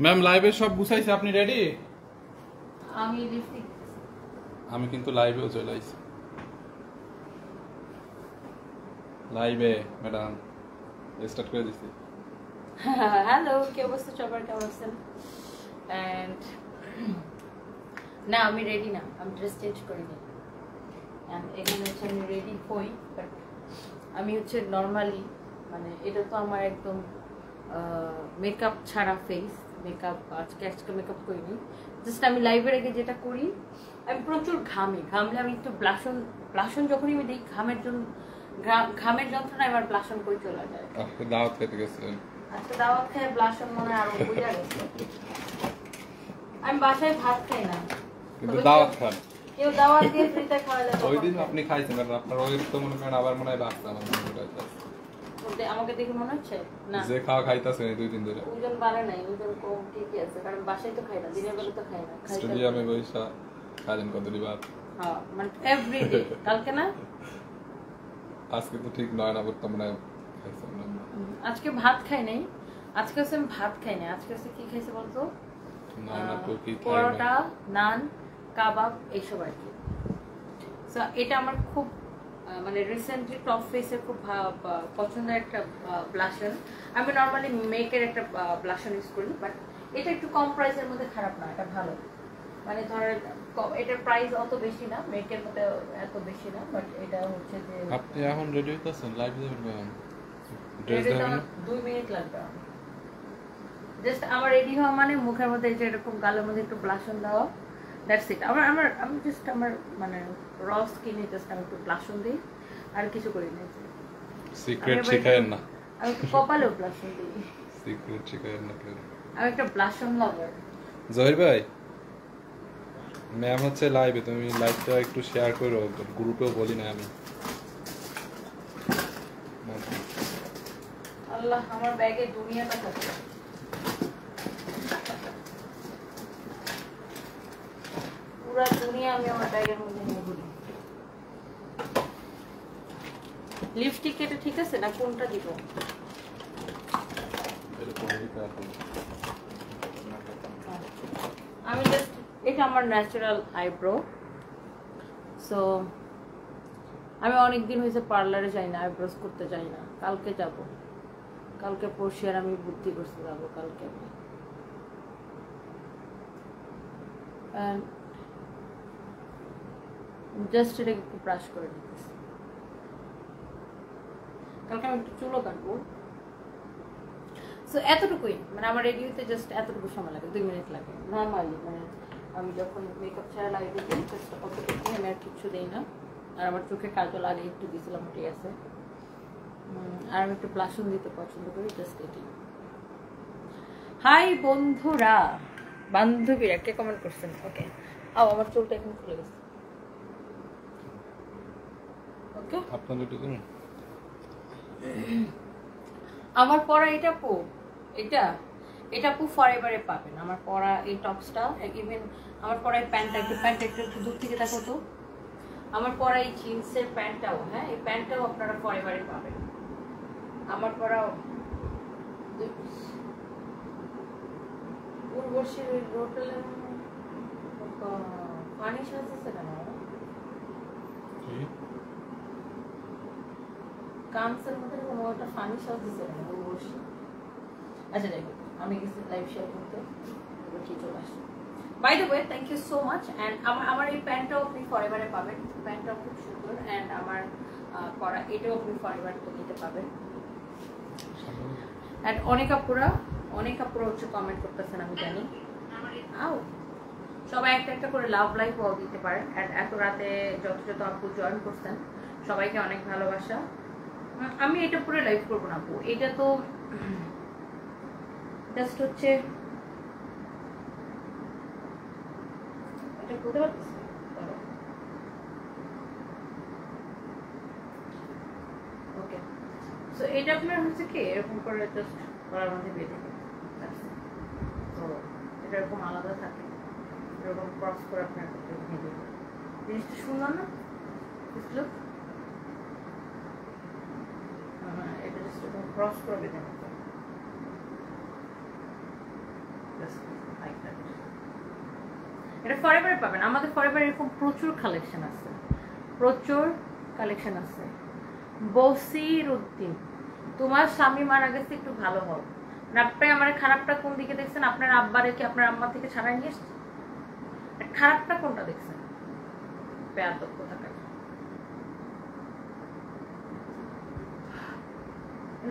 Ma'am লাইভে সব গুছাইছে, আপনি রেডি? আমি লিপস্টিক আমি কিন্তু লাইভেও চলে আইছি। লাইভে ম্যাডাম স্টার্ট করে দিছি। হ্যালো, কি অবস্থা সবার, কেমন আছেন? এন্ড না, আমি রেডি না, আমি ড্রেস চেঞ্জ করিনি। এন্ড এখানে হচ্ছে আমি রেডি হই, বাট আমি হচ্ছে নর্মালি, মানে এটা তো আমার একদম মেকআপ ছাড়া ফেস। মেকআপ আজকে মেকআপ করিনি, জাস্ট আমি লাইভের আগে যেটা করি, আমি প্রচুর ঘামলে আমি একটু ব্লাশন যখনই আমি দিই ঘামের যন্ত্রণায় আমার ব্লাশন করে চলে যায়। দাওয়াত খেতে গেছিলেন? আজকে দাওয়াত খেয়ে ব্লাশন মনে হয় আরো বুঝা গেছে। আমি বাসায় ভাত খাই না, কিন্তু দাওয়াত খান। কেউ দাওয়াত দিয়ে ফ্রিতে খাওয়ালে ওই দিন আপনি খাইছেন, কারণ আপনার ওই তো মনে করেন আবার মনে হয় বাচ্চা আমার মনে হয় আমাকে দেখে মনে হচ্ছে না যে খাওয়া খাইতাছেন এই 2 দিন ধরে। ওজন বাড়ে নাই, ওজন কম ঠিকই আছে, কারণ বাসায় তো খাই না, দিনের বেলা তো খাই না। স্টুডিয়ামে বইসা খাইলেন কতটি ভাত? হ্যাঁ, মানে এভরিডে। কালকে না, আজকে তো ঠিক নয় না, বর্তমানে খাইছেন না? আজকে ভাত খাই নাই। আজকে হচ্ছে আমি ভাত খাই না, আজকে হচ্ছে কি খাইছে বলতো? পরোটা, নান, কাবাব, এইসব আর কি। সো এটা আমার খুব মানে রিসেন্টলি টপ ফেসের খুব পছন্দের একটা ব্লাশন। আমি নর্মালি মেকের একটা ব্লাশন ইউজ করি, বাট এটা একটু কম প্রাইসের মধ্যে খারাপ না, এটা ভালো। মানে ধরেন এটার প্রাইস অত বেশি না, মেকের মধ্যে এত বেশি না, বাট এটা হচ্ছে যে আপনি এখন রেডি হইতাছেন লাইভ যাবেন? ড্রেস দেবেন? 2 মিনিট লাগবে। জাস্ট আমার রেডি হওয়া মানে মুখের মধ্যে এই যে এরকম গালের মধ্যে একটু ব্লাশন দেওয়া, দ্যাটস ইট। আমি জাস্ট আমার মানে র স্কিনে জাস্ট আমি একটু ব্লাশন দিই, আর কিছু করি না। সিক্রেট শিখায়েন না? আমি একটু কপালেও ব্লাশন দিই। সিক্রেট শিখায়েন না? আমি একটা ব্লাশন লাভার। জহির ভাই, ম্যাম হচ্ছে লাইভে, তুমি লাইভটা একটু শেয়ার করো, গ্রুপেও বলি না আমি। আল্লাহ, আমার ব্যাগে দুনিয়াটা থাকে। পুরা দুনিয়া আমি আমার ব্যাগের মধ্যে নিয়ে ঘুরি। লিপস্টিক এটা ঠিক আছে না, কোনটা দিব? আমি জাস্ট, এটা আমার ন্যাচারাল আইব্রো। সো আমি অনেকদিন হয়েছে পার্লারে যাই না, আইব্রোস করতে যাই না। কালকে যাব, কালকে পরশু আর আমি বুদ্ধি করতে যাবো কালকে। জাস্ট এটাকে একটু ব্রাশ করে নিতেছি। কালকে আমি একটু চুলও কাটবো। সো এতটুকুই, মানে আমার রেডি হতে জাস্ট এতটুকু সময় লাগে, 2 মিনিট লাগে নর্মালি। মানে আমি যখন মেকআপ ছাড়া লাইভে দিই জাস্ট অতটুকু, আমি আর কিছু দিই না। আর আমার চোখে কাজল আগে একটু দিয়েছিলাম, ঠিক আছে। আর আমি একটু ব্লাশন দিতে পছন্দ করি, জাস্ট এটি। হাই বন্ধুরা, বান্ধবীরা কে কমেন্ট করছেন? ওকে, আমার চুলটা এখন খুলে গেছে। ওকে, আপনাদের একটু দিন। আমার পরা এটা পো, এটা পু ফরএভারে পাবেন। আমার পরা এই টপসটা, ইভেন আমার পরা এই প্যান্টটা, একটু দূর থেকে দেখো তো। আমার পরা এই জিন্সের প্যান্টটাও, হ্যাঁ, এই প্যান্টটাও আপনারা ফরএভারে পাবেন। আমার পরা উর্বশীর ওই হোটেলের পানি সাজতেছে কেন? কামসের মধ্যে কোনো একটা ফানি সাজতেছে কেন উর্বশী? আচ্ছা, যাই হোক, আমি গেছি লাইভ শেয়ার করতে, কি চলে আসছে। By the way, thank you so much. And আমার এই প্যান্টটাও আপনি ফরএভারে পাবেন, প্যান্টটাও খুব সুন্দর। অ্যান্ড আমার পরা এটাও আপনি ফরএভার নিতে পাবেন। অ্যান্ড অনেক আপুরা হচ্ছে কমেন্ট করতেছেন, আমি জানি। আও, সবাই একটা করে লাভ লাইক ওয়াও দিতে পারেন। অ্যান্ড এত রাতে যত আপু জয়েন করছেন, সবাইকে অনেক ভালোবাসা। আমি এটা পুরো লাইভ করবো না আপু, এটা তো জাস্ট হচ্ছে, এটা বুঝতে পারছিস? ওকে, সো এটা আপনার হচ্ছে কি এরকম করে জাস্ট গলার মধ্যে বেঁধে দেবেন। তো এটা এরকম আলাদা থাকে, এরকম ক্রস করে আপনার বেঁধে দেবেন। জিনিসটা সুন্দর না? বুঝলো? এটা জাস্ট এরকম ক্রস করে বেঁধে নেবেন। Like that. এটা ফরএভার পাবেন, আমাদের ফরএভার এরকম প্রচুর কালেকশন আছে, প্রচুর কালেকশন আছে। বসির উদ্দিন, তোমার স্বামী মারা গেছে, একটু ভালো হও। আপনি আমার খারাপটা কোন দিকে দেখছেন? আপনার আব্বারে কি আপনার আম্মা থেকে ছাড়াই নিয়ে এসছে? খারাপটা কোনটা দেখছেন? বেয়াদব কোথাকার।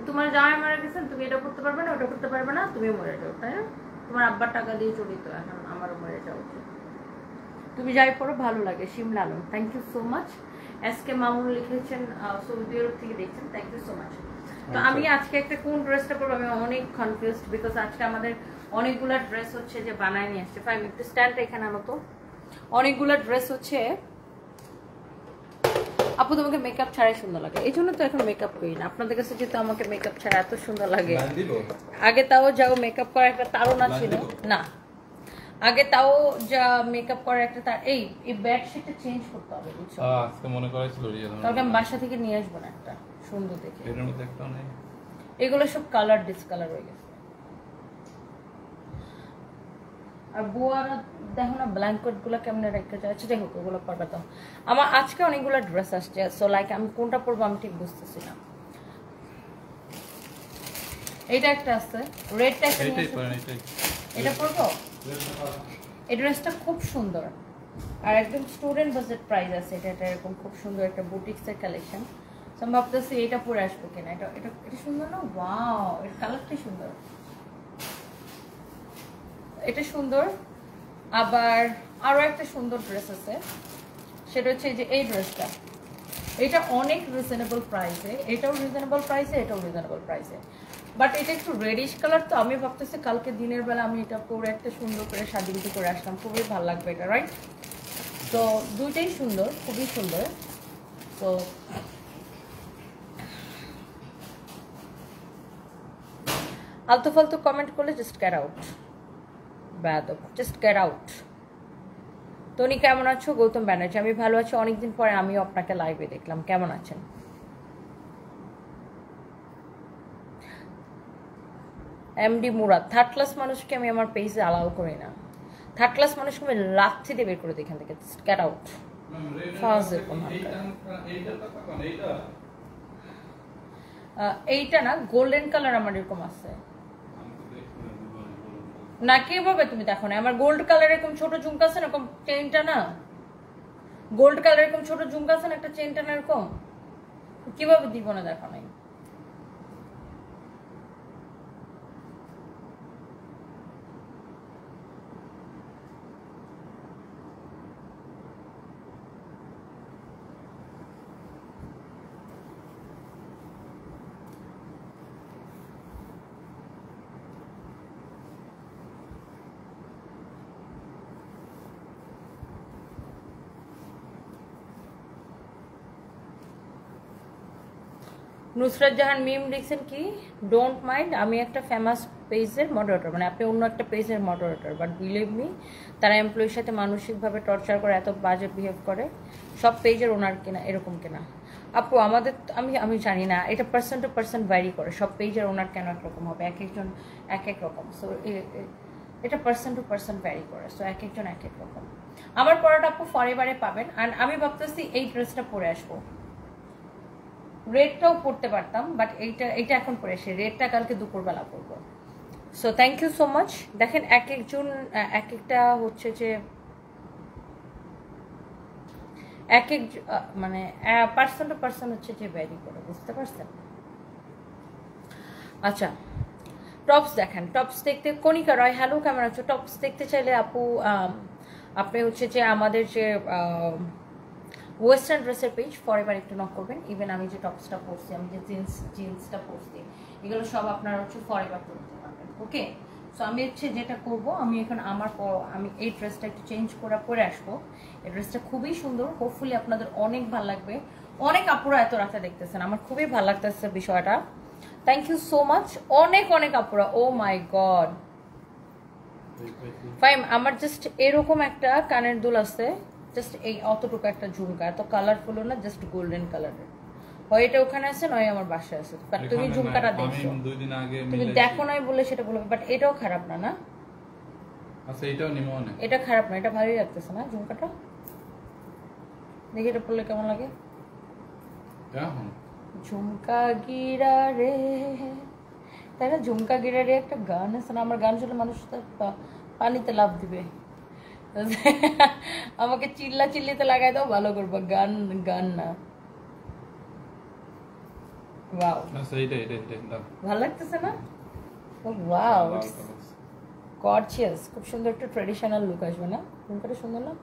তোমার জামাই মারা গেছেন, তুমি এটা করতে পারবে না, ওটা করতে পারবে না, তুমি মরে যাও, তাই না? তোমার আব্বার টাকা দিয়ে চলিত, এখন আমারও মরে যাওয়া উচিত। তুমি যাই পড়ো ভালো লাগে। Shimla Alam, thank you so much. SK Mamun লিখেছেন সৌদি আরব থেকে দেখছেন, থ্যাংক ইউ সো মাচ। তো আমি আজকে একটা কোন ড্রেসটা পরবো আমি অনেক কনফিউজড, বিকজ আজকে আমাদের অনেকগুলা ড্রেস হচ্ছে যে বানায় নিয়ে আসছে। ফাইভ একটু স্ট্যান্ড এখানে আনো তো। অনেকগুলা ড্রেস হচ্ছে আপু তোমাকে মেকআপ ছাড়াই সুন্দর লাগে, এই জন্য তো এখন মেকআপ করি না। আপনাদের কাছে যেহেতু আমাকে মেকআপ ছাড়া এত সুন্দর লাগে, আগে তাও যাও মেকআপ করার একটা তাড়না ছিল না, আগে তাও যা মেকআপ করার একটা তার এই বেডশিটটা চেঞ্জ করতে হবে, বুঝছো? আজকে মনে করেছিল রিয়েল, কালকে আমি বাসা থেকে নিয়ে আসবো না একটা সুন্দর দেখে। এর মধ্যে একটা নেই, এগুলো সব কালার ডিসকালার হয়ে গেছে। আর বুয়ারা দেখো না ব্ল্যাঙ্কেট গুলো কেমন রেখে যায়। আচ্ছা যাই হোক, ওগুলো পরবে তো। আমার আজকে অনেকগুলো ড্রেস আসছে, সো লাইক আমি কোনটা পরবো আমি ঠিক বুঝতেছি না। এইটা একটা আছে, রেডটা একটা, এটা পরবো। এই ড্রেসটা খুব সুন্দর আর একদম স্টুডেন্ট বাজেট প্রাইস আছে। এটা এরকম খুব সুন্দর একটা বুটিক্সের কালেকশন। সো আমি ভাবতেছি এটা পরে আসবো কিনা। এটা এটা এটা সুন্দর না? ওয়াও, এর কালারটাই সুন্দর, এটা সুন্দর। আবার আরো একটা সুন্দর ড্রেস আছে, সেটা হচ্ছে যে এই ড্রেসটা, এটা অনেক রিজনেবল প্রাইসে, এটাও রিজনেবল প্রাইসে, এটাও রিজনেবল প্রাইসে, বাট এটা একটু রেডিশ কালার। তো আমি ভাবতেছি কালকে দিনের বেলা আমি এটা পরে একটা সুন্দর করে সাজিয়ে করে আসলাম, খুবই ভালো লাগবে এটা, রাইট? তো দুইটাই সুন্দর, খুবই সুন্দর। তো আলতু ফালতু কমেন্ট করলে জাস্ট গেট আউট, বেয়াদব, জাস্ট গেট আউট। তনি কেমন আছো? গৌতম ব্যানার্জি, আমি ভালো আছি, অনেকদিন পরে আমিও আপনাকে লাইভে দেখলাম, কেমন আছেন? এমডি মুরাদ, থার্ড ক্লাস মানুষকে আমি আমার পেজে অ্যালাউ করি না। থার্ড ক্লাস মানুষকে আমি লাথি দিয়ে বের করে দিই এখান থেকে, গেট আউট। এইটা না, গোল্ডেন কালার আমার এরকম আছে না, কিভাবে তুমি দেখো না? আমার গোল্ড কালার এরকম ছোট ঝুমকা আছে না, এরকম চেইনটা না, গোল্ড কালার এরকম ছোট ঝুমকা আছে না, একটা চেইনটা না এরকম, কিভাবে দিব না? দেখো নাই? নুসরাত জাহান মিম লিখছেন কি, ডোন্ট মাইন্ড, আমি একটা ফেমাস পেজের মডারেটর, মানে আপনি অন্য একটা পেজের মডারেটর, বাট বিলিভ মি তারা এমপ্লয়ির সাথে মানসিকভাবে টর্চার করে, এত বাজে বিহেভ করে। সব পেজের ওনার কিনা এরকম কিনা আপু? আমাদের আমি জানি না, এটা পার্সন টু পার্সন ভ্যারি করে, সব পেজের ওনার কেন একরকম হবে, এক একজন এক এক রকম। সো এটা পার্সন টু পার্সন ভ্যারি করে, সো এক একজন এক এক রকম। আমার পরাটা আপু ফরএভারে পাবেন, আর আমি ভাবতেছি এই ড্রেসটা পরে আসবো। রেডটাও পরতে পারতাম, বাট এইটা এখন পরে আসি, রেডটা কালকে দুপুরবেলা পরবো। So thank you so much. দেখেন এক একজন এক একটা হচ্ছে যে এক এক মানে পার্সন টু পার্সন হচ্ছে যে ভ্যারি করে, বুঝতে পারছেন? আচ্ছা, টপস দেখেন, টপস দেখতে কণিকা রয়, হ্যালো কেমন আছো? টপস দেখতে চাইলে আপু আপনি হচ্ছে যে আমাদের যে ওয়েস্টার্ন ড্রেসের পেজ ফরএভার একটু নক করবেন। ইভেন আমি যে টপসটা পরছি, আমি যে জিন্সটা পরছি, এগুলো সব আপনারা হচ্ছে ফরএভার করতে পারবেন, ওকে? সো আমি হচ্ছে যেটা করব, আমি এখন আমি এই ড্রেসটা একটু চেঞ্জ করে পরে আসবো। এই ড্রেসটা খুবই সুন্দর, হোপফুলি আপনাদের অনেক ভালো লাগবে। অনেক আপুরা এত রাতে দেখতেছেন, আমার খুবই ভালো লাগতেছে বিষয়টা। থ্যাংক ইউ সো মাচ, অনেক অনেক আপুরা। ও মাই গড ফাইম, আমার জাস্ট এরকম একটা কানের দুল আছে, জাস্ট এই অতটুকু একটা ঝুমকা, এত কালারফুল না, জাস্ট গোল্ডেন কালারের। হয় এটা ওখানে আছে, নয় আমার বাসায় আছে, বাট তুমি ঝুমকাটা দেখছো, তুমি দেখো নাই বলে সেটা বলবে, বাট এটাও খারাপ না, না? আচ্ছা এটাও নিমো না, এটা খারাপ না, এটা ভালোই লাগতেছে না ঝুমকাটা। দেখি এটা পরলে কেমন লাগে। এখন ঝুমকা গিরা রে, তাই না? ঝুমকা গিরা রে একটা গান আছে না? আমার গান শুনলে মানুষ তো পানিতে লাফ দিবে। আমাকে চিল্লা চিল্লিতে লাগাই দাও, ভালো করবো। গান গান না। ওয়াও, আচ্ছা এটা এটা এটা দাও। ভালো লাগতেছে না? ওয়াও, গর্জিয়াস, খুব সুন্দর একটা ট্রেডিশনাল লুক আসবে না? ঝুমকাটা সুন্দর না?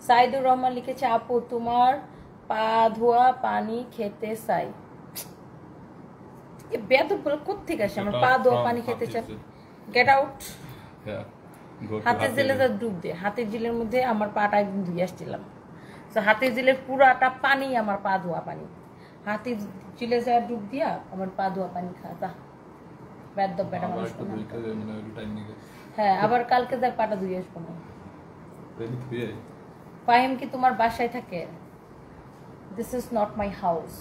সাইদুর রহমান লিখেছে, আপু তোমার পা ধোয়া পানি খেতে চাই। এ বেয়াদব বলে কোত্থেকে আসে আমার পা ধোয়া পানি খেতে চাই? Get out. হাতের জিলে ডুব দিয়ে, হাতের জিলের মধ্যে আমার পাটা একদিন ধুয়ে আসছিলাম। তো হাতের জিলের পুরাটা পানি আমার পা ধোয়া পানি। হাতের জিলে যা ডুব দিয়া আমার পা ধোয়া পানি খাতা। বেয়াদব বেটা মানুষ। হ্যাঁ, আবার কালকে যা পাটা ধুয়ে আসবো না। ফাহিম কি তোমার বাসায় থাকে? This is not my house.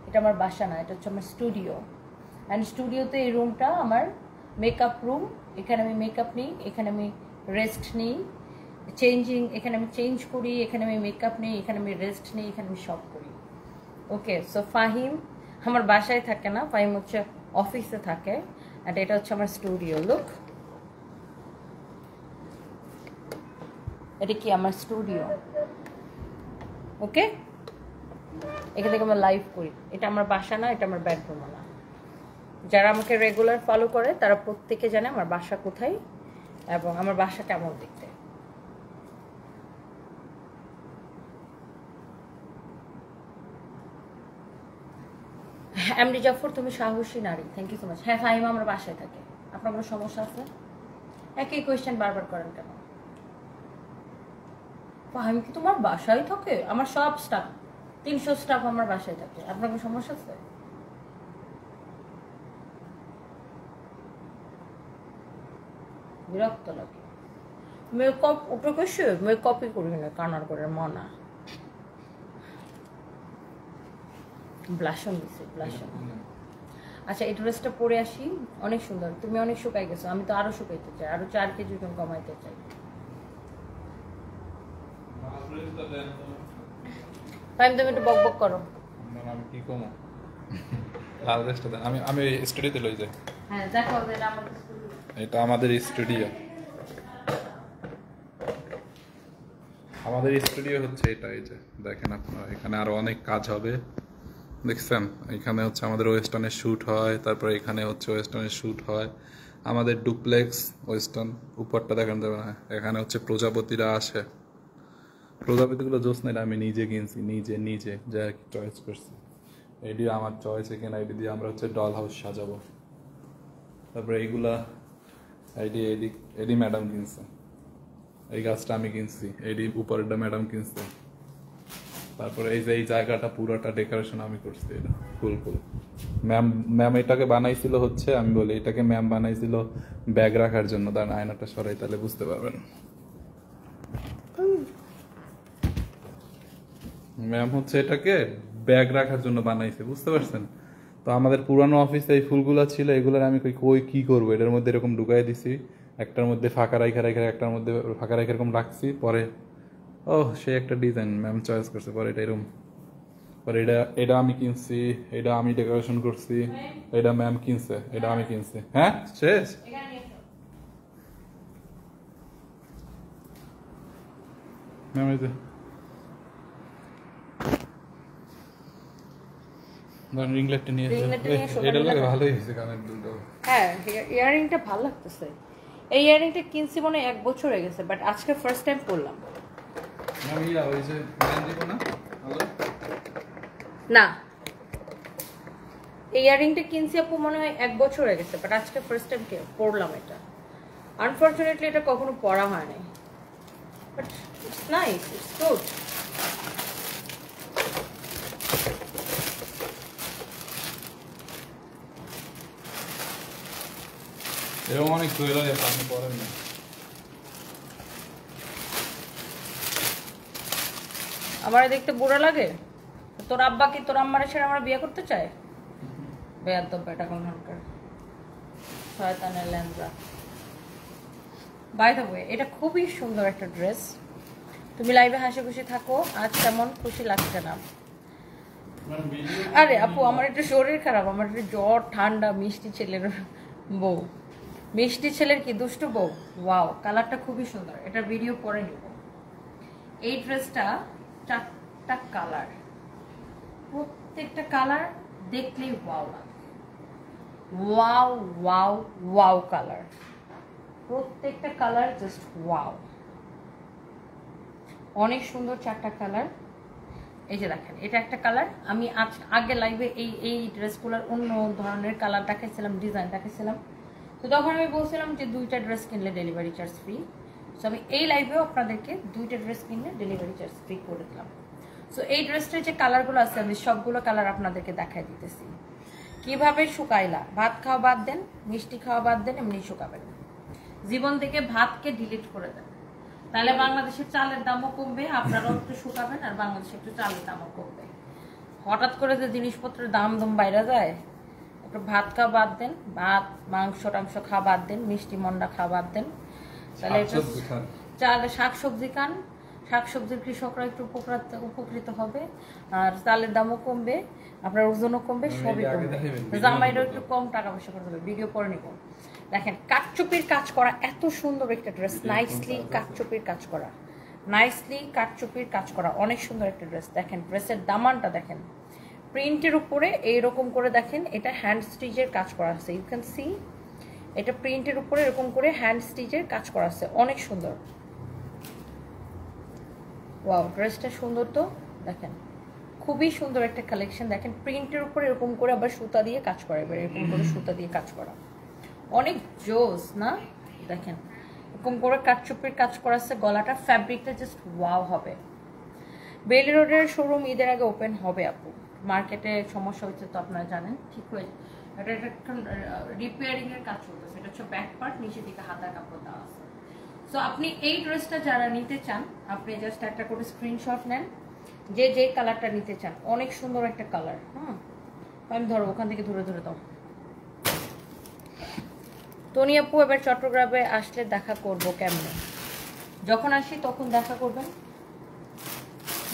এটা আমার বাসা না, এটা হচ্ছে আমার স্টুডিও। অ্যান্ড স্টুডিওতে এই রুমটা আমার মেকআপ রুম। এখানে আমি মেকআপ নিই, এখানে আমি রেস্ট নিই, চেঞ্জিং, এখানে আমি চেঞ্জ করি, এখানে আমি মেকআপ নিই, এখানে আমি রেস্ট নিই, এখানে আমি সব করি। ওকে, সো ফাহিম আমার বাসায় থাকে না, ফাহিম হচ্ছে অফিসে থাকে। অ্যান্ড এটা হচ্ছে আমার স্টুডিও। লুক, এটা কি আমার স্টুডিও। ওকে, এখান থেকে আমরা লাইভ করি। এটা আমার বাসা না, এটা আমার বেডরুম না। যারা আমাকে রেগুলার ফলো করে তারা প্রত্যেকে জানে আমার বাসা কোথায় এবং আমার বাসা কেমন দেখতে। এমডি জাফর, তুমি সাহসী নারী। Thank you so much. হ্যাঁ ফাহিমা আমার বাসায় থাকে। আপনার কোনো সমস্যা আছে? একই কোয়েশ্চেন বারবার করেন কেন? ফাহিম কি তোমার বাসায় থাকে? আমার সব স্টাফ, 300 স্টাফ আমার বাসায় থাকে। আপনার কোনো সমস্যা আছে? বিরক্ত লাগে। মেকআপ উপরে কইছে মেকআপই করি না, কানার করে মানা। ব্লাশন দিছে, ব্লাশন। আচ্ছা, এই ড্রেসটা পরে আসি, অনেক সুন্দর। তুমি অনেক শুকাই গেছো, আমি তো আরো শুকাইতে চাই, আরো 4 কেজি কমাইতে চাই। টাইম তুমি একটু বক বক করো। আমি কি কমো? লাল ড্রেসটা দেন, আমি স্টুডিওতে লই যাই। হ্যাঁ দেখো, এটা আমাদের স্টুডিও। এটা আমাদের স্টুডিও। আমাদের স্টুডিও হচ্ছে এটা। এই যে দেখেন আপনারা, এখানে আরো অনেক কাজ হবে, দেখছেন? এখানে হচ্ছে আমাদের ওয়েস্টার্নের শ্যুট হয়, তারপরে এখানে হচ্ছে ওয়েস্টার্নের শ্যুট হয়। আমাদের ডুপ্লেক্স ওয়েস্টার্ন, উপরটা দেখানো যাবে না। এখানে হচ্ছে প্রজাপতিরা আসে। প্রজাপতিগুলো জোস না, আমি নিজে কিনছি, নিজে নিজে যা চয়েস করছি। এটি আমার চয়েস, এখানে আইডি দিয়ে আমরা হচ্ছে ডল হাউস সাজাবো। তারপরে এইগুলা এডি ম্যাডাম কিনছে। এই গাছটা আমি কিনছি, এডি উপরেরটা ম্যাডাম কিনছে। তারপরে এই যে এই জায়গাটা পুরোটা ডেকোরেশন আমি করছি। এটা ফুল ম্যাম এটাকে বানাইছিল হচ্ছে, আমি বলি এটাকে ম্যাম বানাইছিল ব্যাগ রাখার জন্য। তার আয়নাটা সরাই তাহলে বুঝতে পারবেন। ম্যাম হচ্ছে এটাকে ব্যাগ রাখার জন্য বানাইছে, বুঝতে পারছেন? তো আমাদের পুরানো অফিসে এই ফুলগুলো ছিল, এগুলোর আমি কই কি করবো, এটার মধ্যে এরকম ঢুকাই দিছি, একটার মধ্যে ফাঁকা রাখা একটার মধ্যে ফাঁকা রাখা এরকম রাখছি। পরে সে একটা ডিজাইন ম্যাম চয়েস করছে, পরে এটা এরকম। পরে এটা আমি কিনছি, এটা আমি ডেকোরেশন করছি, এটা ম্যাম কিনছে, এটা আমি কিনছি। হ্যাঁ শেষ। ম্যাম এই যে রিংলেটটা নিয়ে এটা লাগে, ভালোই হয়েছে কানের দুটো। হ্যাঁ, ইয়াররিংটা ভালো লাগতেছে। এই ইয়াররিংটা কিনছি মনে 1 বছর হয়ে গেছে, বাট আজকে ফার্স্ট টাইম পরলাম। ওই যে দিব না না, এই ইয়াররিংটা কিনছি আপু মনে হয় 1 বছর হয়ে গেছে, বাট আজকে ফার্স্ট টাইম পরলাম এটা। আনফরচুনেটলি এটা কখনো পরা হয় নাই, but it's nice, it's good. এরকম অনেক জুয়েলারি আছে, আপনি পরেন না। আমার দেখতে বুড়া লাগে? তোর আব্বা কি তোর আম্মার ছেড়ে আমার বিয়ে করতে চায়? বেয়াদব বেটা কোনখানকার, শয়তানের ল্যাংড়া। বাই দ্য ওয়ে এটা খুবই সুন্দর একটা ড্রেস। তুমি লাইভে হাসি খুশি থাকো, আজ তেমন খুশি লাগছে না। আরে আপু আমার একটু শরীর খারাপ, আমার একটু জ্বর ঠান্ডা। মিষ্টি ছেলের বউ, মিষ্টি ছেলের কি দুষ্টু বউ। ওয়াও, কালারটা খুবই সুন্দর, এটার ভিডিও পরে নিব। এই ড্রেসটা 4টা কালার, প্রত্যেকটা কালার দেখলেই ওয়াও লাগে। ওয়াও ওয়াও ওয়াও কালার, প্রত্যেকটা কালার জাস্ট ওয়াও, অনেক সুন্দর 4টা কালার। এই যে দেখেন এটা একটা কালার। আমি আগে লাইভে এই ড্রেসগুলোর অন্য ধরনের কালার দেখাইছিলাম, ডিজাইন দেখাইছিলাম। তো তখন আমি বলছিলাম যে 2টা ড্রেস কিনলে ডেলিভারি চার্জ ফ্রি। সো আমি এই লাইভেও আপনাদেরকে 2টা ড্রেস কিনলে ডেলিভারি চার্জ ফ্রি করে দিলাম। সো এই ড্রেসটার যে কালারগুলো আছে আমি সবগুলো কালার আপনাদেরকে দেখাই দিতেছি। কিভাবে শুকাইলা, ভাত খাওয়া বাদ দেন, মিষ্টি খাওয়া বাদ দেন, এমনি শুকাবেন। জীবন থেকে ভাতকে ডিলিট করে দেন, তাহলে বাংলাদেশের চালের দামও কমবে, আপনারাও একটু শুকাবেন, আর বাংলাদেশে একটু চালের দামও কমবে। হঠাৎ করে যে জিনিসপত্রের দাম বাইরে যায়, একটু ভাত খাওয়া বাদ দেন, ভাত মাংস টাংস খাওয়া বাদ দেন, মিষ্টি মন্ডা খাওয়া বাদ দেন, তাহলে চালে শাকসবজি খান। শাকসবজির কৃষকরা একটু উপকৃত হবে, আর চালের দামও কমবে, আপনার ওজনও কমবে, সবই কমবে। জামাইরও একটু কম টাকা পয়সা করতে হবে। ভিডিও পরে নিব। দেখেন কাটচুপির কাজ করা, এত সুন্দর একটা ড্রেস, নাইসলি কাটচুপির কাজ করা, নাইসলি কাটচুপির কাজ করা, অনেক সুন্দর একটা ড্রেস। দেখেন ড্রেসের দামানটা দেখেন, প্রিন্টের উপরে এইরকম করে দেখেন, এটা হ্যান্ড স্টিচের কাজ করা আছে। ইউ ক্যান সি এটা প্রিন্টের উপরে এরকম করে হ্যান্ড স্টিচের কাজ করা আছে, অনেক সুন্দর। ওয়াও, ড্রেসটা সুন্দর তো দেখেন, খুবই সুন্দর একটা কালেকশন। দেখেন প্রিন্টের উপরে এরকম করে আবার সুতা দিয়ে কাজ করা, এবার এরকম করে সুতা দিয়ে কাজ করা, অনেক জোস না? দেখেন এরকম করে কাটচুপির কাজ করা আছে, গলাটা ফ্যাব্রিকটা জাস্ট ওয়াও হবে। বেলি রোডের শোরুম ঈদের আগে ওপেন হবে আপু, মার্কেটে সমস্যা হচ্ছে তো আপনারা জানেন, ঠিক হয়ে এটা এখন রিপেয়ারিং এর কাজ চলতেছে। এটা হচ্ছে ব্যাক পার্ট, নিচে দিকে হাতার কাপড় দেওয়া আছে। সো আপনি এই ড্রেসটা যারা নিতে চান, আপনি জাস্ট একটা করে স্ক্রিনশট নেন, যে কালারটা নিতে চান, অনেক সুন্দর একটা কালার। আমি ধরো ওখান থেকে ধরে ধরে দাও। টনি আপু এবার চট্টগ্রামে আসলে দেখা করব কেমনে? যখন আসি তখন দেখা করবেন,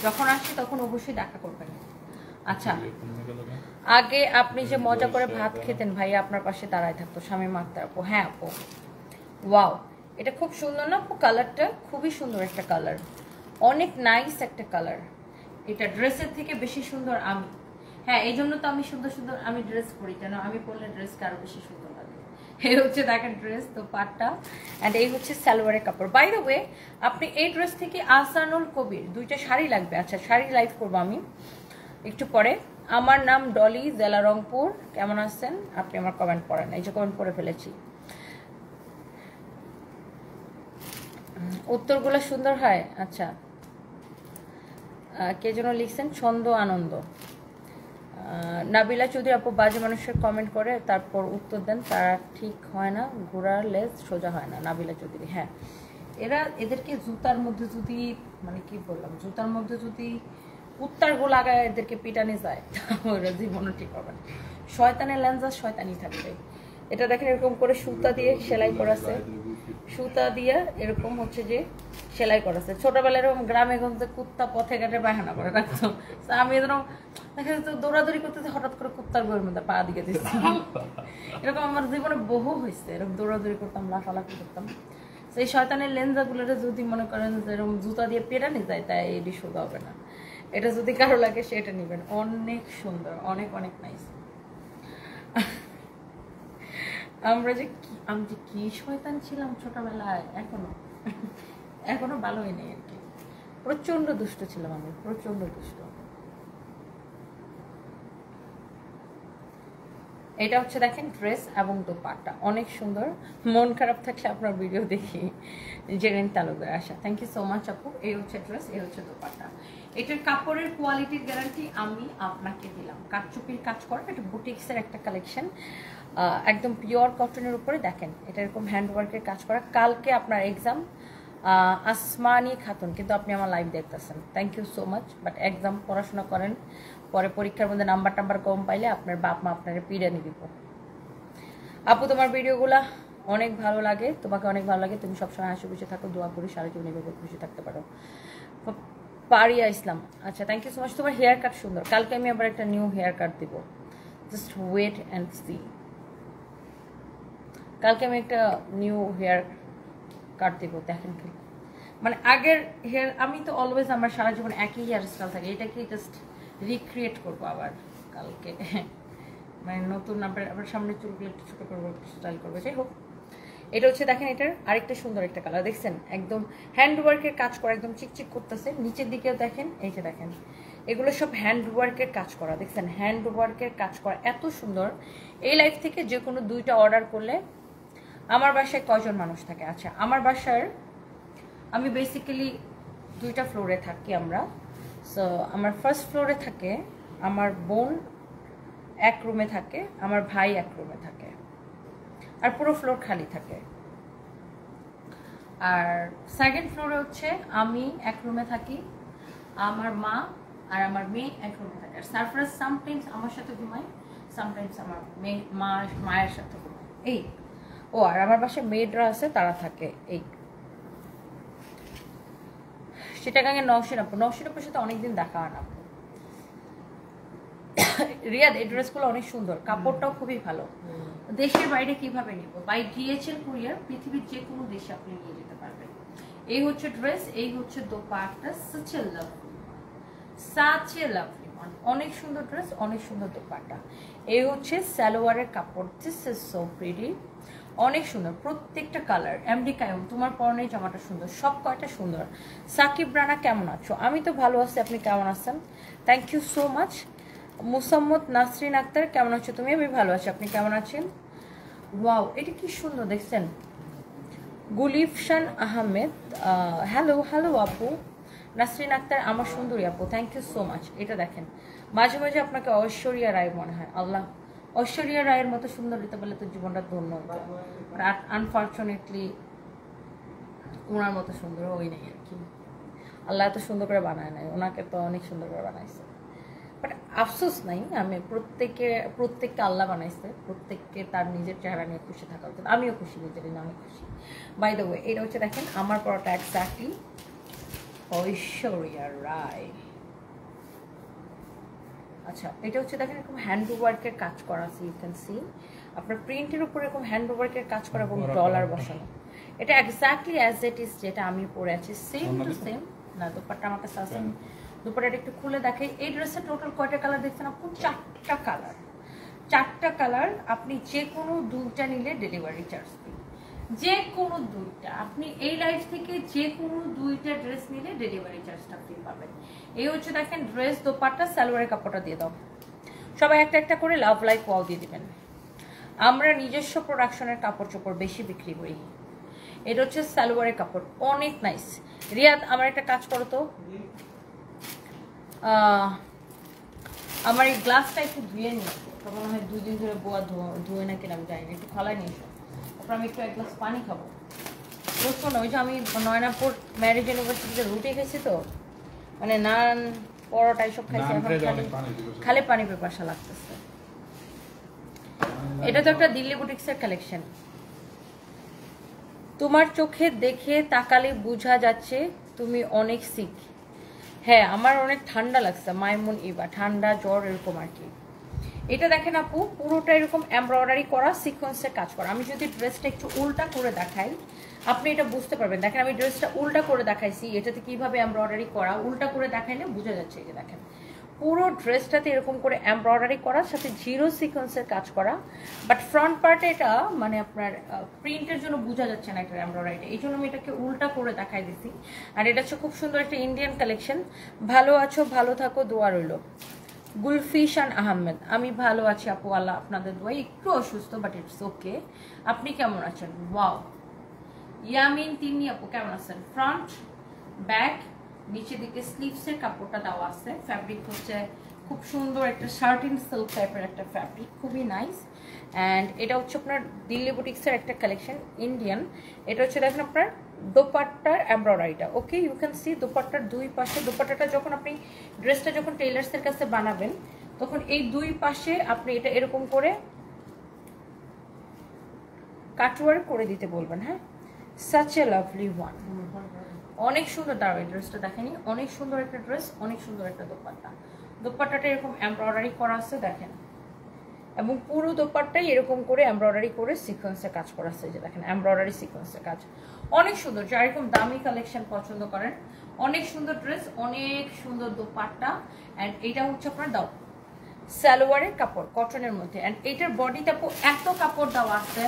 যখন আসি তখন অবশ্যই দেখা করবেন। আচ্ছা, আগে আপনি যে মজা করে ভাত খেতেন, ভাইয়া আপনার পাশে দাঁড়ায় থাকতো, শামীমা আক্তার আপু। হ্যাঁ আপু, ওয়াও, এটা খুব সুন্দর না আপু? কালারটা খুবই সুন্দর একটা কালার, অনেক নাইস একটা কালার। এটা ড্রেসের থেকে বেশি সুন্দর আমি। হ্যাঁ, এই জন্য তো আমি সুন্দর সুন্দর আমি ড্রেস পরি, কেন আমি পরলে ড্রেসটা আরো বেশি সুন্দর লাগে। এই হচ্ছে দেখেন ড্রেস তো পাটটা, অ্যান্ড এই হচ্ছে সালোয়ারের কাপড়। বাই দ্য ওয়ে, আপনি এই ড্রেস থেকে আহসানুল কবির 2টা শাড়ি লাগবে। আচ্ছা, শাড়ি লাইভ করবো আমি একটু পরে। আমার নাম ডলি, জেলা রংপুর। কেমন আছেন আপনি? আমার কমেন্ট পড়েন, এই যে কমেন্ট করে ফেলেছি। উত্তরগুলো সুন্দর হয়। আচ্ছা, কে যেন লিখছেন ছন্দ আনন্দ। নাবিলা চৌধুরী আপু, বাজে মানুষের কমেন্ট করে তারপর উত্তর দেন, তারা ঠিক হয় না, ঘোড়ার লেজ সোজা হয় না। নাবিলা চৌধুরী, হ্যাঁ, এদেরকে জুতার মধ্যে যদি, মানে কি বললাম, জুতার মধ্যে যদি কুত্তার লাগায় এদেরকে পিটানি যায়, ওরা জীবনও ঠিক হবে না। শয়তানের লেন্সা শয়তানি থাকবে। এটা দেখেন এরকম করে সুতা দিয়ে সেলাই করাছে, সুতা দিয়ে এরকম হচ্ছে যে সেলাই করাছে। ছোটবেলায় এরকম গ্রামে গঞ্জে কুত্তা পথে ঘাটে বাহানা করে রাখতো, আমি এরকম দেখা যেত দৌড়াদৌড়ি করতেছে, হঠাৎ করে কুত্তার বইয়ের মধ্যে পা দিকে দিচ্ছি। এরকম আমার জীবনে বহু হয়েছে, এরকম দৌড়াদৌড়ি করতাম, লাফালাফি করতাম। সেই শয়তানের লেন্সাগুলোরে যদি মনে করেন যে এরকম জুতা দিয়ে পেটানি যায়, তাই এটি সোজা হবে না। এটা যদি কারো লাগে সেটা নেবেন, অনেক সুন্দর, অনেক অনেক নাইস। আমি যে কি শয়তান ছিলাম ছোটবেলায়, এখনো ভালো হয়নি আর কি। প্রচন্ড দুষ্ট ছিলাম আমি, প্রচন্ড দুষ্ট। এটা হচ্ছে দেখেন ড্রেস এবং দোপাট্টা অনেক সুন্দর। মন খারাপ থাকলে আপনার ভিডিও দেখি। জেরিন তালুকদার, আশা, থ্যাংক ইউ সো মাচ আপু। এই হচ্ছে ড্রেস, এই হচ্ছে দোপাট্টা। এটার কাপড়ের কোয়ালিটির গ্যারান্টি আমি আপনাকে দিলাম। কাটচুপির কাজ করা, এটা বুটিক্সের একটা কালেকশন, একদম পিওর কটনের উপরে। দেখেন এটা এরকম হ্যান্ডওয়ার্কের কাজ করা। কালকে আপনার এক্সাম, আসমানি খাতুন, কিন্তু আপনি আমার লাইভ দেখতেছেন, thank you so much. But exam পড়াশোনা করেন, পরে পরীক্ষার মধ্যে নাম্বার কম পাইলে আপনার বাপ মা আপনার পিড়ে নিয়ে দিব। আপু তোমার ভিডিওগুলা অনেক ভালো লাগে, তোমাকে অনেক ভালো লাগে, তুমি সবসময় হাসি খুশি থাকো, দোয়া করি সারা জীবন এভাবে খুশি থাকতে পারো। পারিয়া ইসলাম, আচ্ছা থ্যাংক ইউ সো মাচ। তোমার হেয়ার কাট সুন্দর, কালকে আমি আবার একটা নিউ হেয়ার কাট দেবো, জাস্ট ওয়েট অ্যান্ড সি। কালকে আমি একটা নিউ হেয়ার কাট দেবো, দেখেন কি মানে আগের হেয়ার, আমি তো অলওয়েজ আমার সারা জীবন একই হেয়ার স্টাইল থাকে, এটাকে জাস্ট রিক্রিয়েট করবো আবার কালকে, মানে নতুন আবার সামনে চুলগুলো একটু ছোটো করবো, স্টাইল করবো, যাই হোক। এটা হচ্ছে দেখেন এটার আরেকটা সুন্দর একটা কালার দেখছেন, একদম হ্যান্ড ওয়ার্কের কাজ করা, একদম চিকচিক করতেছে। নিচের দিকেও দেখেন, এই যে দেখেন এগুলো সব হ্যান্ড ওয়ার্কের কাজ করা, দেখছেন হ্যান্ড ওয়ার্কের কাজ করা এত সুন্দর। এই লাইফ থেকে যে কোনো 2টা অর্ডার করলে, আমার বাসায় কয়জন মানুষ থাকে? আচ্ছা আমার বাসার, আমি বেসিক্যালি 2টা ফ্লোরে থাকি আমরা। সো আমার ফার্স্ট ফ্লোরে থাকে আমার বোন, এক রুমে থাকে, আমার ভাই এক রুমে থাকে, আর পুরো ফ্লোর খালি থাকে। আর সেকেন্ড ফ্লোরে হচ্ছে আমি এক রুমে থাকি, আমার মা আর আমার মেয়ে এক রুমে থাকে। আর সারপ্রাইজ সামটাইমস আমার সাথে ঘুমায়, সামটাইমস আমার মায়ের সাথে ঘুমায়, এই। ও আর আমার বাসায় মেয়েডরা আছে, তারা থাকে এই চিটাগাঙের নওশিন আপু। নওশিন আপুর সাথে অনেকদিন দেখা হয় না আপু। রিয়াদ এই ড্রেসগুলো অনেক সুন্দর, কাপড়টাও খুবই ভালো। দেশের বাইরে কিভাবে নিব? বাই DHL কুরিয়ার, পৃথিবীর যে কোনো দেশে আপনি নিয়ে যেতে পারবেন। এই হচ্ছে ড্রেস, এই হচ্ছে dupatta, such a lovely one, অনেক সুন্দর ড্রেস, অনেক সুন্দর দোপাট্টা। এই হচ্ছে সালোয়ারের কাপড়, দিস ইজ সো প্রিটি, অনেক সুন্দর প্রত্যেকটা কালার। এমডি কায়ুম, তোমার পরনে জামাটা সুন্দর, সব কয়টা সুন্দর। সাকিব রানা কেমন আছো? আমি তো ভালো আছি, আপনি কেমন আছেন? Thank you so much. Musammad Nasrin Akter কেমন আছো তুমি? আমি ভালো আছি, আপনি কেমন আছেন? ওয়াও এটা কি সুন্দর দেখছেন। গুলিফশান আহমেদ, হ্যালো হ্যালো আপু। নাসরিন আক্তার আমার সুন্দরী আপু, থ্যাংক ইউ সো মাচ। এটা দেখেন, মাঝে মাঝে আপনাকে ঐশ্বরিয়া রায় মনে হয়, আল্লাহ ঐশ্বরিয়া রায়ের মতো সুন্দর দিতে পারলে তো জীবনটা ধন্য হতো। আনফর্চুনেটলি ওনার মতো সুন্দর ওই নেই আর কি, আল্লাহ এত সুন্দর করে বানায় নাই, ওনাকে তো অনেক সুন্দর করে বানাইছে, বাট আফসোস নাই। আমি প্রত্যেককে আল্লাহ বানাইছে, প্রত্যেককে তার নিজের চেহারা নিয়ে খুশি থাকা উচিত। আমিও খুশি, নিজের নিয়ে আমি খুশি। বাই দ্য ওয়ে এটা হচ্ছে দেখেন আমার পড়াটা এক্স্যাক্টলি ঐশ্বরিয়া রায়। আচ্ছা এটা হচ্ছে দেখেন এরকম হ্যান্ড ওয়ার্কের কাজ করা আছে, ইউ ক্যান সি আপনার প্রিন্টের উপর এরকম হ্যান্ড ওয়ার্কের কাজ করা এবং ডলার বসানো। এটা এক্স্যাক্টলি অ্যাজ ইট ইজ যেটা আমি পরে আছি, সেম টু সেম। না দোপাট্টা আমার কাছে আছে, দুপাটাটা একটু খুলে দেখে। এই ড্রেসের টোটাল কয়টা কালার দেখছেন আপু? 4টা কালার, 4টা কালার। আপনি যে কোনো 2টা নিলে ডেলিভারি চার্জ দিন, যে কোনো 2টা। আপনি এই লাইফ থেকে যে কোনো 2টা ড্রেস নিলে ডেলিভারি চার্জটা ফ্রি পাবেন। এই হচ্ছে দেখেন ড্রেস, দোপাট্টা, সালোয়ারের কাপড়টা দিয়ে দাও। সবাই একটা একটা করে লাভ লাইক ওয়াও দিয়ে দিবেন। আমরা নিজস্ব প্রোডাকশনের কাপড় চোপড় বেশি বিক্রি করি। এটা হচ্ছে সালোয়ারের কাপড়, অনেক নাইস। রিয়াদ আমার একটা কাজ করো তো, আমার এই গ্লাসটা একটু ধুয়ে নিই, তখন মনে হয় 2 দিন ধরে বোয়া ধুয়ে না কিনা আমি জানি না, একটু খোলাই নিয়ে এসো। তারপর আমি একটু 1 গ্লাস পানি খাবো। বুঝছো না, ওই যে আমি নয়নাপুর ম্যারিজ ইউনিভার্সিটিতে রুটি খেয়েছি তো, মানে নান পরোটা এসব খাইছি, এখন খালি পানি পেপাসা লাগতেছে। এটা তো একটা দিল্লি বুটিক্সের কালেকশন। তোমার চোখে দেখে তাকালে বোঝা যাচ্ছে তুমি অনেক সিক। হ্যাঁ আমার অনেক ঠান্ডা লাগছে, মাইমুন ইবা, ঠান্ডা জ্বর এরকম আর কি। এটা দেখেন আপু পুরোটা এরকম এমব্রয়ডারি করা, সিকোয়েন্সের কাজ করা। আমি যদি ড্রেসটা একটু উল্টা করে দেখাই আপনি এটা বুঝতে পারবেন। দেখেন আমি ড্রেসটা উল্টা করে দেখাইছি, এটাতে কিভাবে এমব্রয়ডারি করা, উল্টা করে দেখাইলে বোঝা যাচ্ছে। এই যে দেখেন পুরো ড্রেসটাতে এরকম করে এমব্রয়ডারি করা, সাথে 0 সিকোয়েন্সের কাজ করা। বাট ফ্রন্ট পার্টে এটা মানে আপনার প্রিন্টের জন্য বোঝা যাচ্ছে না এটা এমব্রয়ডারিটা, এই জন্য আমি এটাকে উল্টা করে দেখাই দিছি। আর এটা হচ্ছে খুব সুন্দর একটা ইন্ডিয়ান কালেকশন। ভালো আছো, ভালো থাকো, দোয়া রইল। গুলফিশান আহমেদ, আমি ভালো আছি আপু, আল্লাহ আপনাদের দোয়া, একটু অসুস্থ বাট ইটস ওকে। আপনি কেমন আছেন? ওয়াও ইয়ামিন তিন্নি আপু কেমন আছেন? ফ্রন্ট ব্যাক নিচে দিকে স্লিভসের কাপড়টা দেওয়া আছে, ফ্যাব্রিক হচ্ছে খুব সুন্দর একটা শার্টিন সিল্ক টাইপের একটা ফ্যাব্রিক, খুবই নাইস। অ্যান্ড এটা হচ্ছে আপনার দিল্লি বুটিক্সের একটা কালেকশন ইন্ডিয়ান। এটা হচ্ছে দেখেন আপনার দোপাট্টার এমব্রয়ডারিটা, ওকে ইউ ক্যান সি দোপাট্টার 2 পাশে। দোপাট্টাটা যখন আপনি ড্রেসটা যখন টেইলার্সের কাছে বানাবেন তখন এই 2 পাশে আপনি এটা এরকম করে কাটওয়ার করে দিতে বলবেন। হ্যাঁ, সাচ এ লাভলি ওয়ান, অনেক সুন্দর। দাঁড়াও, এই ড্রেসটা দেখেনি, অনেক সুন্দর একটা ড্রেস, অনেক সুন্দর একটা দোপাট্টা। দোপাট্টাটা এরকম এমব্রয়ডারি করা আছে দেখেন, এবং পুরো দোপাট্টাই এরকম করে এমব্রয়ডারি করে সিকোয়েন্সে কাজ করা আছে, যে দেখেন এমব্রয়ডারি সিকোয়েন্সে কাজ, অনেক সুন্দর। যারা এরকম দামি কালেকশন পছন্দ করেন, অনেক সুন্দর ড্রেস, অনেক সুন্দর দোপাট্টা। অ্যান্ড এইটা হচ্ছে আপনার দাও সালোয়ারের কাপড় কটনের মধ্যে। অ্যান্ড এইটার বডিতে এত কাপড় দেওয়া আছে,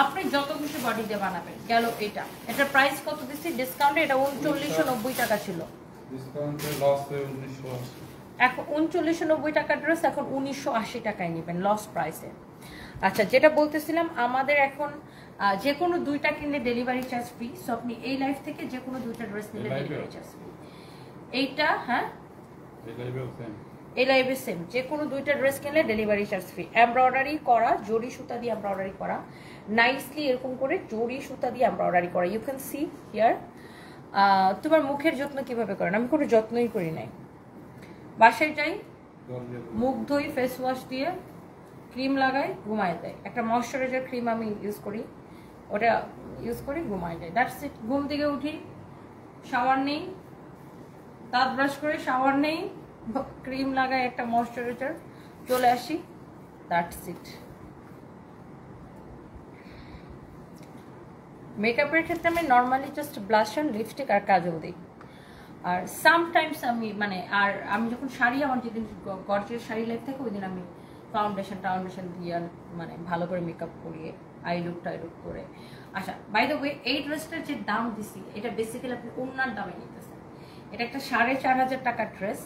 আপনি যত খুশি বডি দিয়ে বানাবেন। গেল এটা, এটার প্রাইস কত দিচ্ছি ডিসকাউন্টে? এটা 3990 টাকা ছিল, ডিসকাউন্টে লসে 1980। এখন 3990 টাকার ড্রেস এখন 1980 টাকায় নেবেন লস প্রাইসে। আচ্ছা, যেটা বলতেছিলাম, আমাদের এখন যে কোনো দুইটা কিনলে ডেলিভারি চার্জ ফ্রি। সো আপনি এই লাইফ থেকে যে কোনো দুইটা ড্রেস নিলে ডেলিভারি চার্জ ফ্রি। এইটা হ্যাঁ, এই লাইভে সেম, যে কোনো দুইটা ড্রেস কিনলে ডেলিভারি চার্জ ফ্রি। এমব্রয়ডারি করা, জরি সুতা দিয়ে এমব্রয়ডারি করা, নাইসলি এরকম করে জরি সুতা দিয়ে এমব্রয়ডারি করা। You can see here. তোমার মুখের যত্ন কিভাবে করেন? আমি কোনো যত্নই করি নাই, বাসায় যাই, মুখ ধুই, ফেস ওয়াশ দিয়ে ক্রিম লাগাই, ঘুমায় দেয়। একটা ময়শ্চারাইজার ক্রিম আমি ইউজ করি, ওটা ইউজ করি, ঘুমায় দেয়। That's it. ঘুম থেকে উঠি, শাওয়ার নেই, দাঁত ব্রাশ করে শাওয়ার নেই, ক্রিম লাগাই, একটা ময়শ্চারাইজার, চলে আসি, দ্যাটস ইট। মেকআপের ক্ষেত্রে আমি নর্মালি জাস্ট ব্লাশন, লিপস্টিক আর কাজল দিই। আর সামটাইমস আমি আর আমি যখন শাড়ি, আমার যেদিন গর্জিয়াস শাড়ি লাইফ থাকে, ওই দিন আমি ফাউন্ডেশন দিয়ে ভালো করে মেকআপ করিয়ে আই লুক করে। আচ্ছা, বাই দ্য ওয়ে, এই ড্রেসটার যে দাম দিছি, এটা বেসিক্যালি আপনি ওনার দামে নিতেছেন। এটা একটা 4500 টাকার ড্রেস।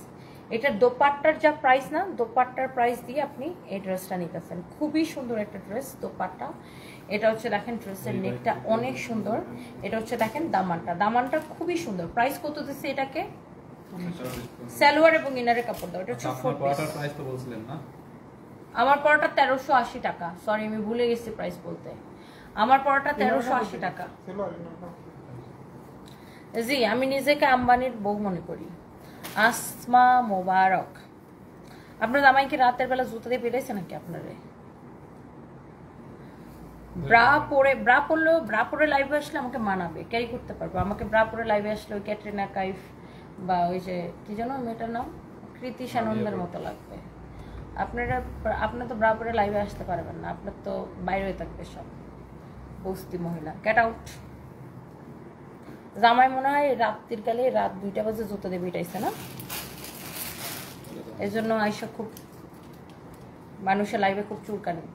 এটার দোপাট্টার যা প্রাইস না, দোপাট্টার প্রাইস দিয়ে আপনি এই ড্রেসটা নিতেছেন। খুবই সুন্দর একটা ড্রেস, দোপাট্টা। এটা হচ্ছে দেখেন ড্রেসের নেকটা অনেক সুন্দর। এটা হচ্ছে দেখেন দামানটা খুবই সুন্দর। প্রাইস কত দিচ্ছে এটাকে? সালোয়ার এবং ইনারের কাপড় দাও। এটা হচ্ছে প্রাইস তো বলছিলেন না? আমার পড়াটা 1380 টাকা। সরি, আমি ভুলে গেছি প্রাইস বলতে। আমার পড়াটা 1380 টাকা। জি, আমি নিজেকে আম্বানির বউ মনে করি। আসমা মোবারক। আপনার জামাইকে রাতের বেলা জুতা দিয়ে পেটাইছে নাকি আপনারে? ব্রা পরে লাইভে আসলে আমাকে মানাবে, ক্যারি করতে পারবো। আমাকে ব্রা পরে লাইভে আসলে ওই ক্যাটরিনা কাইফ বা ওই যে কি যেন মেয়েটার নাম, কৃতি সানন্দের মতো লাগবে। আপনার তো ব্রা পরে লাইভে আসতে পারবেন না, আপনার তো বাইরে থাকবে সব বস্তি মহিলা। Get out. জামাই মনে হয় রাত্রির কালে রাত 2টা বাজে জুতো দিয়ে পিটাইছে না, এই জন্য আয়সা খুব মানুষের লাইভে খুব চুলকানি।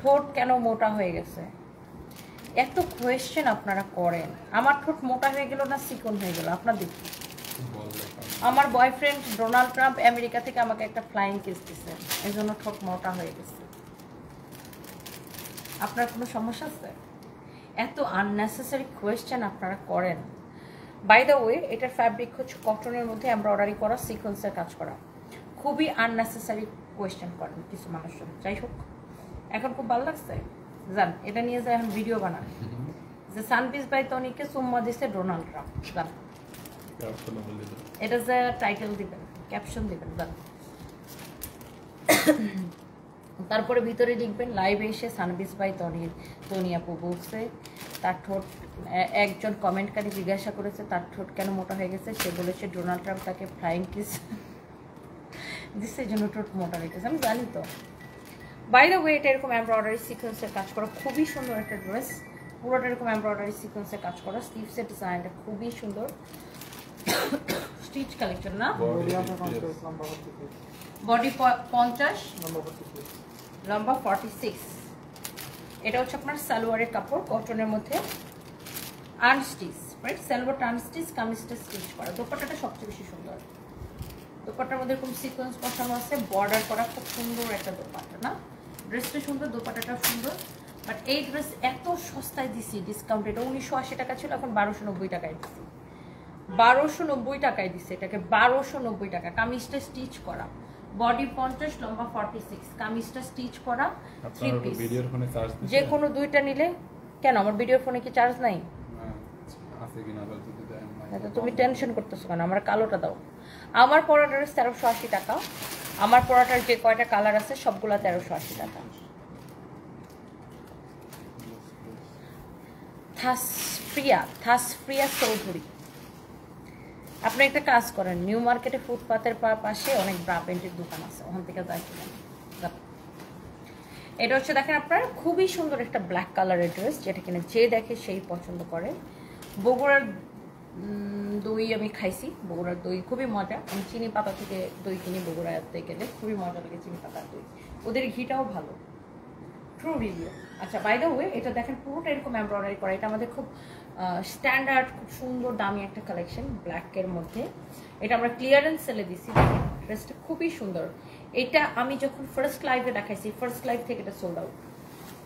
ঠোঁট কেন মোটা হয়ে গেছে? এত কোয়েশ্চেন আপনারা করেন। আমার ঠোঁট মোটা হয়ে গেল না চিকন হয়ে গেল আপনার দেখি? আমার বয়ফ্রেন্ড ডোনাল্ড ট্রাম্প আমেরিকা থেকে আমাকে একটা ফ্লাইং কিস দিছে, এই জন্য ঠোঁট মোটা হয়ে গেছে। আপনার কোনো সমস্যা আছে? এত আননেসেসারি কোয়েশ্চেন আপনারা করেন। বাই দ্য ওয়ে, এটার ফ্যাব্রিক হচ্ছে কটনের মধ্যে এমব্রয়ডারি করা, সিকোয়েন্সের কাজ করা। খুবই আননেসেসারি কোয়েশ্চেন করেন কিছু মানুষজন। যাই হোক, এখন খুব ভালো লাগছে জান, এটা নিয়ে যায় এখন ভিডিও বানান যে সানপিস বাই তনিকে চুম্মা দিছে ডোনাল্ড ট্রাম্প। জান, এটা যে টাইটেল দিবেন, ক্যাপশন দিবেন জান। তারপরে ভিতরে লিখবেন লাইভে এসে সানপিস বাই তনি আপু বলছে তার ঠোঁট, একজন কমেন্টকারী জিজ্ঞাসা করেছে তার ঠোঁট কেন মোটা হয়ে গেছে, সে বলেছে ডোনাল্ড ট্রাম্প তাকে ফ্লাইং কিস দিচ্ছে, এই জন্য ঠোঁট মোটা হয়ে গেছে। আমি জানি তো। বাই দ্য ওয়ে, এটা এরকম এমব্রয়ডারি সিকোয়েন্সের কাজ করা, খুবই সুন্দর একটা ড্রেস। পুরোটা এরকম এমব্রয়ডারি সিকোয়েন্সের কাজ করা, স্লিভসের ডিজাইনটা খুবই সুন্দর। স্টিচ কালেকশন না? বডি 50, লম্বা 46। এটা হচ্ছে আপনার সালোয়ারের কাপড়, কটনের মধ্যে আনস্টিচ, রাইট? সালোয়ারটা আনস্টিচ, কামিজটা স্টিচ করা। দোপাট্টাটা সবচেয়ে বেশি সুন্দর। দোপাট্টার মধ্যে এরকম সিকোয়েন্স বসানো আছে, বর্ডার করা, খুব সুন্দর একটা দোপাট্টা না? ড্রেসটা সুন্দর, দোপাট্টাটা সুন্দর। বাট এই ড্রেস এত সস্তায় দিছি ডিসকাউন্ট। এটা 1980 টাকা ছিল, এখন 1290 টাকায় দিছি। 1290 টাকায় দিচ্ছে এটাকে, 1290 টাকা। কামিজটা স্টিচ করা, বডি 50, লম্বা 46, কামিজটা স্টিচ করা, 3 পিস। যে কোনো দুইটা নিলে কেন? আমার ভিডিওর ফোনে কি চার্জ নাই? তুমি টেনশন করতেছো কেন? আমার কালোটা দাও। আমার পরা ড্রেস 1380 টাকা। আমার পরাটার যে কয়টা কালার আছে সবগুলা 1380 টাকা। থাসফ্রিয়া চৌধুরী। আপনি একটা কাজ করেন, নিউ মার্কেটে ফুটপাতের পাশে অনেক ব্রা প্যান্টের দোকান আছে, ওখান থেকে যাই কিনেন। এটা হচ্ছে দেখেন আপনার খুবই সুন্দর একটা ব্ল্যাক কালারের ড্রেস, যেটা কিনে যে দেখে সেই পছন্দ করে। বগুড়ার দই আমি খাইছি, বগুড়ার দই খুবই মজা। আমি চিনি পাতা থেকে দই কিনি বগুড়াতে গেলে, খুবই মজা লাগে চিনি পাতার দই। ওদের ঘিটাও ভালো, ট্রু রিভিউ। আচ্ছা, বাই দ্য ওয়ে, এটা দেখেন পুরোটা এরকম এমব্রয়ডারি করা। এটা আমাদের খুব স্ট্যান্ডার্ড, খুব সুন্দর দামি একটা কালেকশন ব্ল্যাকের মধ্যে। এটা আমরা ক্লিয়ারেন্স সেলে দিছি। দেখেন ড্রেসটা খুবই সুন্দর। এটা আমি যখন ফার্স্ট লাইভে দেখাইছি, ফার্স্ট লাইভ থেকে এটা সোল্ড আউট,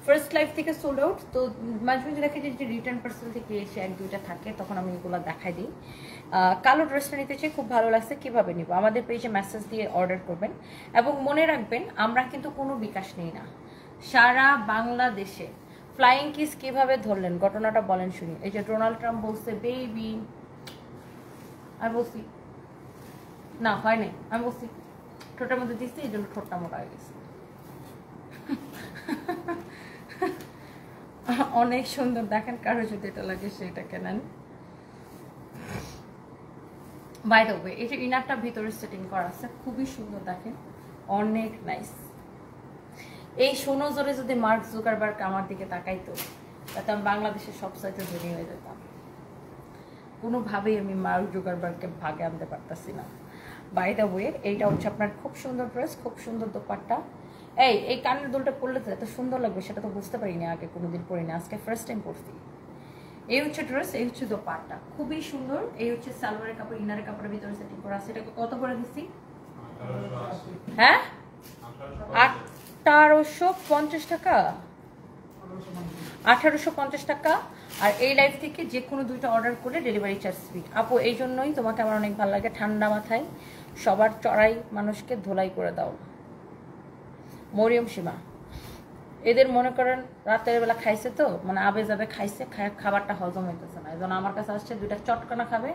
ফার্স্ট লাইভ থেকে সোল্ড আউট। তো মাঝে মাঝে দেখা যায় যে রিটার্ন পার্সেল থেকে এসে এক দুইটা থাকে, তখন আমি এগুলো দেখাই দিই। কালো ড্রেসটা নিতে চাই, খুব ভালো লাগছে, কীভাবে নিব? আমাদের পেজে মেসেজ দিয়ে অর্ডার করবেন। এবং মনে রাখবেন, আমরা কিন্তু কোনো বিকাশ নিই না, সারা বাংলাদেশে। ফ্লাইং কিস কিভাবে ধরলেন, ঘটনাটা বলেন শুনি। এই যে ডোনাল্ড ট্রাম্প বলছে বেবি, আমি বলছি না, হয় নাই, আমি বলছি ঠোঁটের মধ্যে দিচ্ছি, এই জন্য ঠোঁটটা মোটা হয়ে গেছে। অনেক সুন্দর, দেখেন কারো যদি এটা লাগে সেটা কেনেন। বাই দ্য ওয়ে, এই যে ইনারটা ভিতরে সেটিং করা আছে, খুবই সুন্দর, দেখেন অনেক নাইস। এই শোনো জোরে যদি মার্ক জুকারবার্গ আমার দিকে তাকাইতো, তাতে আমি বাংলাদেশের সবচাইতে ধনী হয়ে যেতাম। কোনোভাবেই আমি মার্ক জুকারবার্গকে ভাগে আনতে পারতাছি না। বাই দ্য ওয়ে, এইটা হচ্ছে আপনার খুব সুন্দর ড্রেস, খুব সুন্দর দোপাট্টা। এই কানের দুলটা পরলে তো এত সুন্দর লাগবে সেটা তো বুঝতে পারিনি, আগে কোনোদিন পরিনি, আজকে ফার্স্ট টাইম পরছি। এই হচ্ছে ড্রেস, এই হচ্ছে দোপাট্টা, খুবই সুন্দর। এই হচ্ছে সালোয়ারের কাপড়, ইনারের কাপড়ের ভিতরে সেটিং করা আছে। এটাকে কত করে দিচ্ছি? হ্যাঁ, 1850 টাকা, 1850 টাকা। আর এই লাইফ থেকে যে কোনো দুইটা অর্ডার করে ডেলিভারি চার্জ ফ্রি। আপু, এই জন্যই তোমাকে আমার অনেক ভালো লাগে, ঠান্ডা মাথায় সবার চড়াই মানুষকে ধোলাই করে দাও। মরিয়ম সীমা, এদের মনে করেন রাতের বেলা খাইছে তো, মানে আবে যাবে খাইছে, খাবারটা হজম হইতেছে না, এই জন্য আমার কাছে আসছে, দুইটা চটকানা খাবে,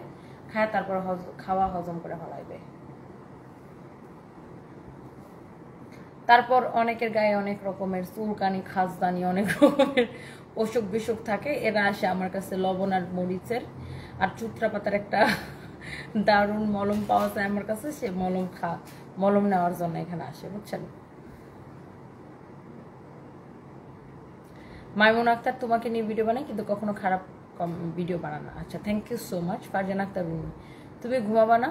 খায় তারপর খাওয়া হজম করে ফেলাইবে। তারপর অনেকের গায়ে অনেক রকমের চুলকানি, খাসদানি, অনেক রকমের অসুখ বিসুখ থাকে, এরা আসে আমার কাছে লবণ আর মরিচের আর চুত্রা পাতার একটা দারুণ মলম পাওয়া যায় আমার কাছে, সে মলম নেওয়ার জন্য এখানে আসে, বুঝছেন। মাইমুন আক্তার, তোমাকে নিয়ে ভিডিও বানাই কিন্তু কখনো খারাপ ভিডিও বানানো। আচ্ছা, thank you so much. Farzan Akter, তুমি ঘুমাবা না?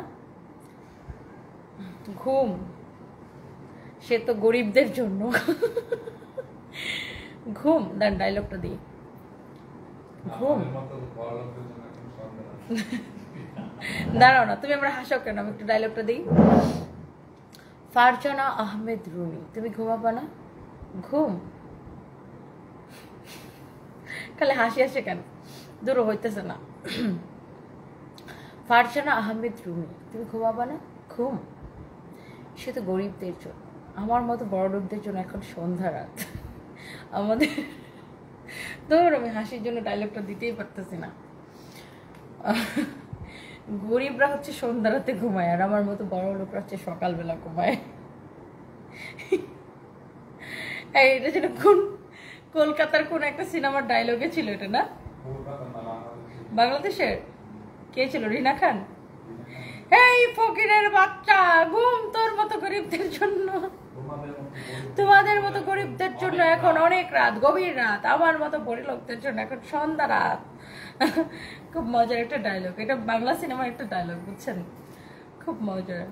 ঘুম সে তো গরিবদের জন্য। ঘুম, দেন ডায়লগটা দিই। ঘুম, দাঁড়াও না, তুমি আমরা হাসাও কেন, আমি একটু ডায়লগটা দিই। ফারজানা আহমেদ রুমি, তুমি ঘুমাবা না? ঘুম, খালি হাসি আসে কেন, দূর হইতেছে না। ফারজানা আহমেদ রুমি, তুমি ঘুমাবা না? ঘুম সে তো গরিবদের জন্য, আমার মতো বড় লোকদের জন্য এখন সন্ধ্যা রাত। আমাদের ধর, আমি হাসির জন্য ডায়লগটা দিতেই পারতেছি না। গরিবরা হচ্ছে সন্ধ্যা রাতে ঘুমায়, আর আমার মতো বড় লোকরা হচ্ছে সকালবেলা ঘুমায়। এটা যেন কোন কলকাতার কোন একটা সিনেমার ডায়লগে ছিল এটা, না বাংলাদেশের কে ছিল? রিনা খান। এই ফকিরের বাচ্চা, ঘুম তোর মতো গরিবদের জন্য, তোমাদের মতো গরিবদের জন্য এখন অনেক রাত, গভীর রাত, আমার মতো বড় লোকদের জন্য এখন সন্ধ্যা রাত। খুব মজার একটা ডায়লগ, এটা বাংলা সিনেমার একটা ডায়লগ, বুঝছেন, খুব মজার।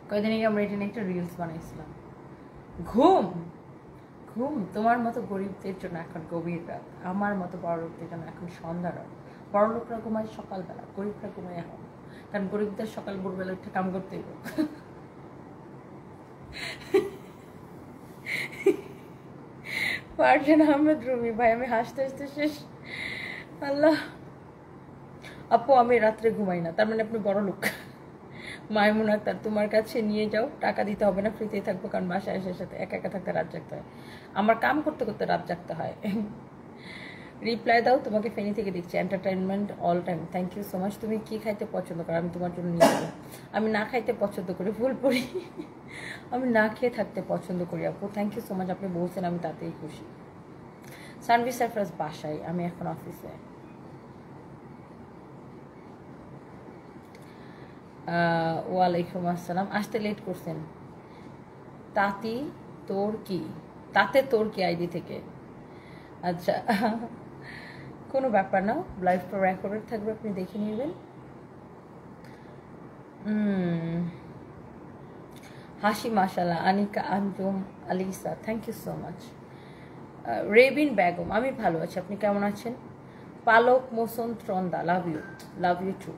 কয়দিন আগে আমরা এটা নিয়ে একটা রিলস বানাইছিলাম। ঘুম ঘুম তোমার মতো গরিবদের জন্য এখন গভীর রাত, আমার মতো বড় লোকদের জন্য এখন সন্ধ্যা রাত। বড় লোকরা ঘুমায় সকালবেলা, গরিবরা ঘুমায় এখন, কারণ গরিবদের সকাল ভোরবেলা উঠে কাম করতে হইব। ফারজানা আহমেদ রুমি, ভাই আমি হাসতে হাসতে শেষ। আল্লাহ, আপু আমি রাত্রে ঘুমাই না, তার মানে আপনি বড় লোক। মাইমুন আক্তার, তোমার কাছে নিয়ে যাও, টাকা দিতে হবে না, ফ্রিতেই থাকবো, কারণ বাসায় এসে সাথে একা একা থাকতে রাত জাগতে হয়, আমার কাম করতে করতে রাত জাগতে হয়। রিপ্লাই দাও, তোমাকে ফেনী থেকে দেখছি, entertainment all time, thank you so much. তুমি কি খাইতে পছন্দ করো? আমি তোমার জন্য নিয়ে যাবো। আমি না খাইতে পছন্দ করি, ভুল পড়ি, আমি না খেয়ে থাকতে পছন্দ করি আপু। থ্যাংক ইউ সো মাচ, আপনি বলছেন, আমি তাতেই খুশি। সানভি সারফরাজ বাসায়, আমি এখন অফিসে। ওয়ালাইকুম আসসালাম। আসতে লেট করছেন। তাতে তোর কি আইডি থেকে? আচ্ছা, কোনো ব্যাপার না, লাইভটা রেকর্ডেড থাকবে, আপনি দেখে নেবেন। হাসি মাশাল্লাহ। Anika Anjum Alisa, thank you so much. Rebin Begum, আমি ভালো আছি, আপনি কেমন আছেন? পালক মোসন ত্রন্দা, লাভ ইউ টু।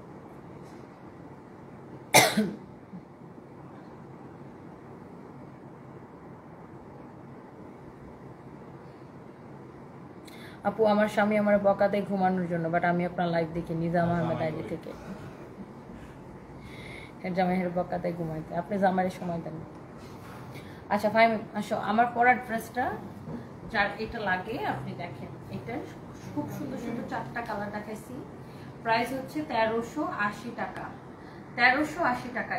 আপু, আমার স্বামী আমার বকা দেয় ঘুমানোর জন্য, বাট আমি আপনার লাইভ দেখি নিজাম আহমেদ আইডি থেকে। জামাইয়ের বকা দেয় ঘুমাইতে, আপনি জামাইয়ের সময় দেন। আচ্ছা ফাইম, আসো, আমার পরার ড্রেসটা যার এটা লাগে আপনি দেখেন, এটা খুব সুন্দর সুন্দর 4টা কালার দেখাইছি। প্রাইস হচ্ছে 1380 টাকা, 1380 টাকা।